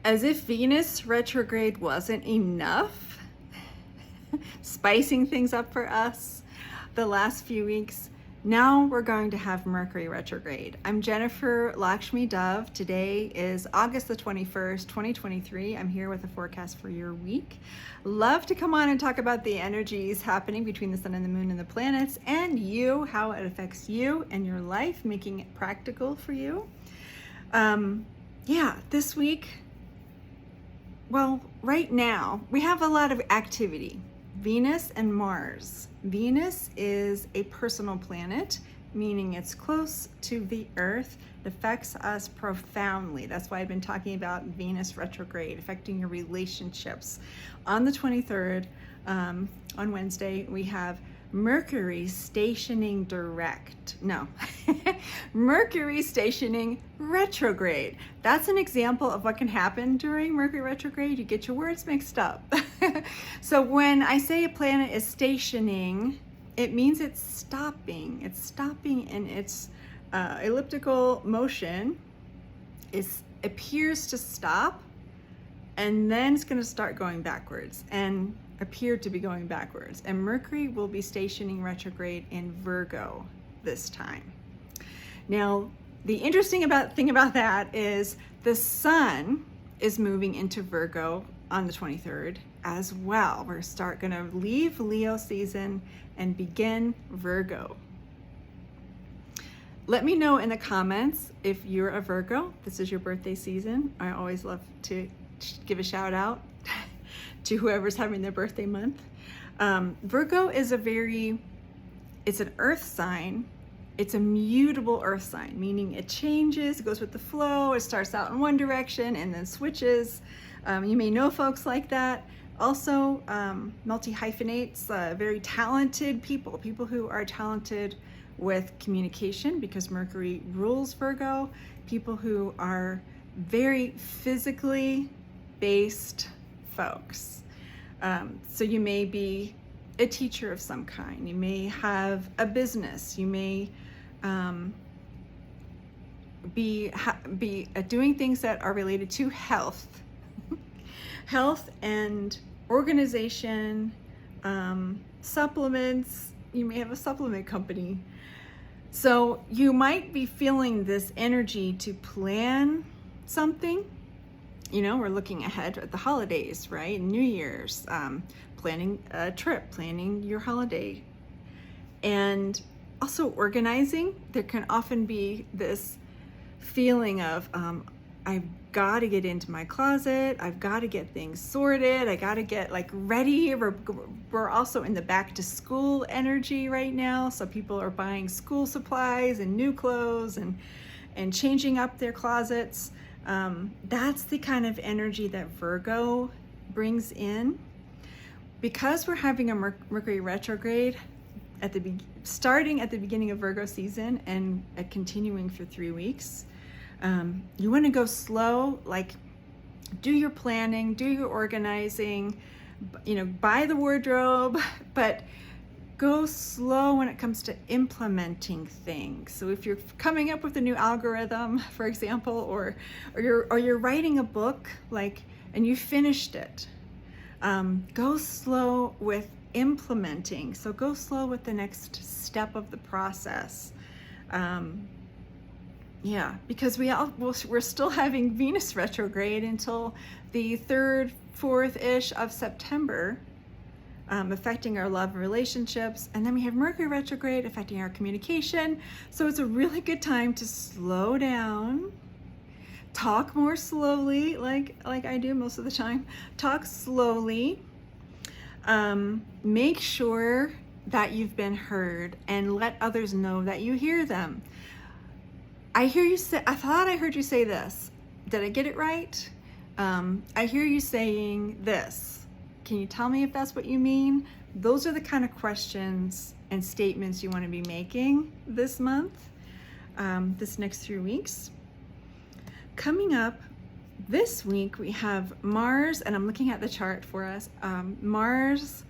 As if Venus retrograde wasn't enough, spicing things up for us the last few weeks, now we're going to have Mercury retrograde. I'm Jennifer Lakshmi Dove. Today is August the 21st, 2023. I'm here with a forecast for your week. Love to come on and talk about the energies happening between the sun and the moon and the planets and you, how it affects you and your life, making it practical for you. This week, well, right now we have a lot of activity. Venus and Mars. Venus is a personal planet, meaning it's close to the Earth. It affects us profoundly. That's why I've been talking about Venus retrograde, affecting your relationships. On the 23rd, on Wednesday, we have Mercury stationing Mercury stationing retrograde. That's an example of what can happen during Mercury retrograde. You get your words mixed up. So when I say a planet is stationing, it means it's stopping. It's stopping in its elliptical motion. It appears to stop, and then it's going to start going backwards and appear to be going backwards. And Mercury will be stationing retrograde in Virgo this time. Now, the interesting thing about that is the sun is moving into Virgo on the 23rd as well. We're going to leave Leo season and begin Virgo. Let me know in the comments if you're a Virgo. This is your birthday season. I always love to give a shout out to whoever's having their birthday month. Virgo is it's an earth sign. It's a mutable earth sign, meaning it changes, it goes with the flow, it starts out in one direction and then switches. You may know folks like that. Also, multi-hyphenates, very talented people who are talented with communication because Mercury rules Virgo, people who are very physically based folks. So you may be a teacher of some kind, you may have a business, you may be doing things that are related to health and organization, supplements. You may have a supplement company. So you might be feeling this energy to plan something. You know, we're looking ahead at the holidays, right? New Year's, planning a trip, planning your holiday, and also organizing. There can often be this feeling of, I've got to get into my closet, I've got to get things sorted, I got to get ready. We're also in the back to school energy right now, so people are buying school supplies and new clothes and changing up their closets. That's the kind of energy that Virgo brings in. Because we're having a Mercury retrograde starting at the beginning of Virgo season and continuing for 3 weeks, you want to go slow, do your planning, do your organizing, buy the wardrobe, but go slow when it comes to implementing things. So if you're coming up with a new algorithm, for example, or you're writing a book, and you finished it, go slow with implementing. So go slow with the next step of the process. Because we're still having Venus retrograde until the 3rd, 4th-ish of September, affecting our love and relationships. And then we have Mercury retrograde affecting our communication. So it's a really good time to slow down, talk more slowly, like I do most of the time. Talk slowly. Make sure that you've been heard and let others know that you hear them. I thought I heard you say this. Did I get it right? I hear you saying this. Can you tell me if that's what you mean? Those are the kind of questions and statements you want to be making this month, this next 3 weeks. Coming up this week, we have Mars, and I'm looking at the chart for us, Mars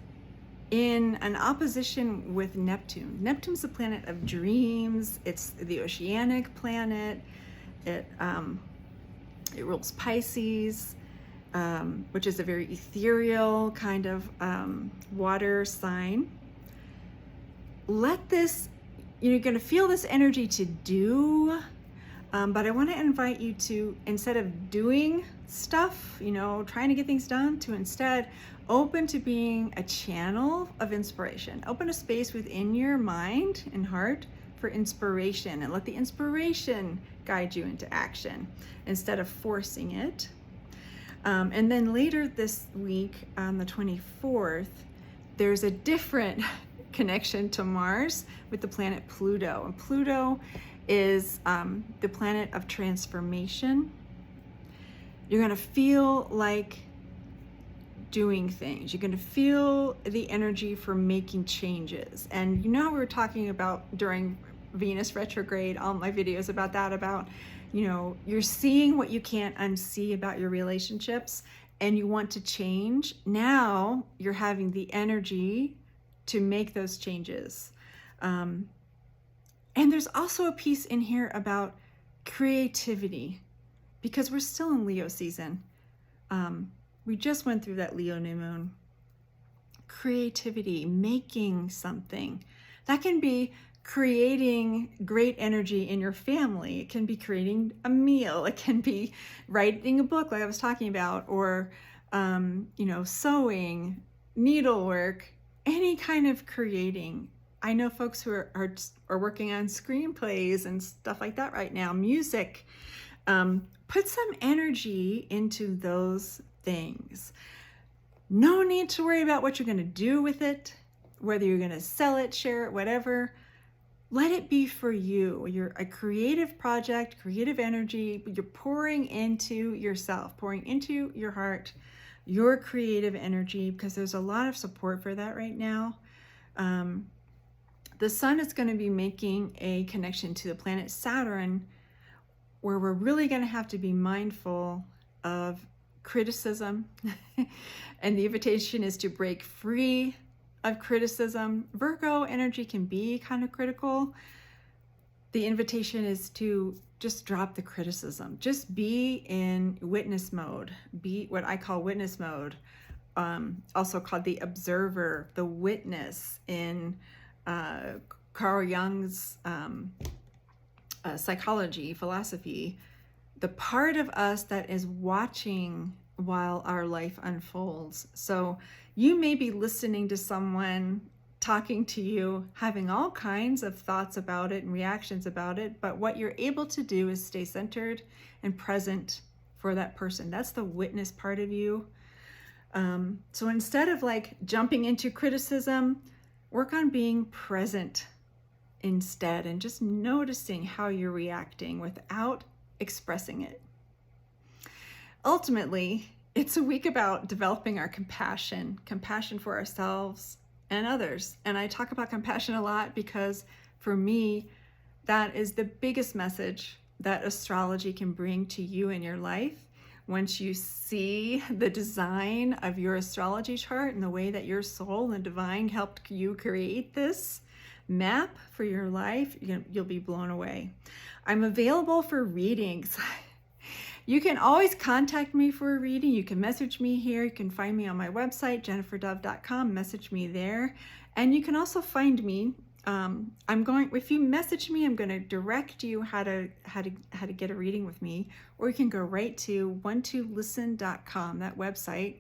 in an opposition with Neptune. Neptune's the planet of dreams. It's the oceanic planet. It rules Pisces. which is a very ethereal kind of water sign. Let this, you're going to feel this energy to do, but I want to invite you to, instead of doing stuff, trying to get things done, to instead open to being a channel of inspiration. Open a space within your mind and heart for inspiration, and let the inspiration guide you into action instead of forcing it. And then later this week, on the 24th, there's a different connection to Mars with the planet Pluto. And Pluto is the planet of transformation. You're going to feel like doing things. You're going to feel the energy for making changes. And we were talking about during Venus retrograde, all my videos about that, about you're seeing what you can't unsee about your relationships, and you want to change. Now you're having the energy to make those changes. And there's also a piece in here about creativity, because we're still in Leo season. We just went through that Leo new moon. Creativity, making something. That can be creating great energy in your family. It can be creating a meal. It can be writing a book like I was talking about, or sewing, needlework, any kind of creating. I know folks who are working on screenplays and stuff like that right now, music. Put some energy into those things. No need to worry about what you're going to do with it, whether you're going to sell it, share it, whatever. Let it be for you. You're a creative project, creative energy. You're pouring into yourself, pouring into your heart, your creative energy, because there's a lot of support for that right now. The sun is going to be making a connection to the planet Saturn, where we're really going to have to be mindful of criticism. And the invitation is to break free of criticism. Virgo energy can be kind of critical. The invitation is to just drop the criticism. Just be in witness mode. Be what I call witness mode, also called the observer, the witness in Carl Jung's psychology, philosophy, the part of us that is watching while our life unfolds. So you may be listening to someone talking to you, having all kinds of thoughts about it and reactions about it, but what you're able to do is stay centered and present for that person. That's the witness part of you. So instead of jumping into criticism, work on being present instead, and just noticing how you're reacting without expressing it. Ultimately, it's a week about developing our compassion for ourselves and others. And I talk about compassion a lot because for me, that is the biggest message that astrology can bring to you in your life. Once you see the design of your astrology chart and the way that your soul and divine helped you create this map for your life, you'll be blown away. I'm available for readings. You can always contact me for a reading. You can message me here. You can find me on my website, jenniferdove.com. Message me there. And you can also find me. If you message me, I'm going to direct you how to get a reading with me, or you can go right to 12listen.com, that website.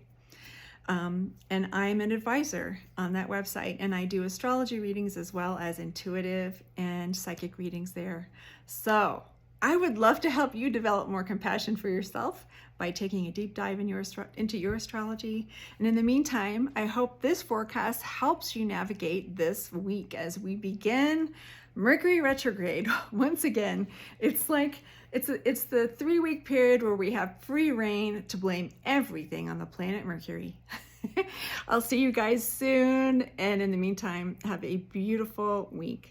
And I'm an advisor on that website, and I do astrology readings as well as intuitive and psychic readings there. So I would love to help you develop more compassion for yourself by taking a deep dive into your astrology. And in the meantime, I hope this forecast helps you navigate this week as we begin Mercury Retrograde. Once again, it's the 3-week period where we have free reign to blame everything on the planet Mercury. I'll see you guys soon. And in the meantime, have a beautiful week.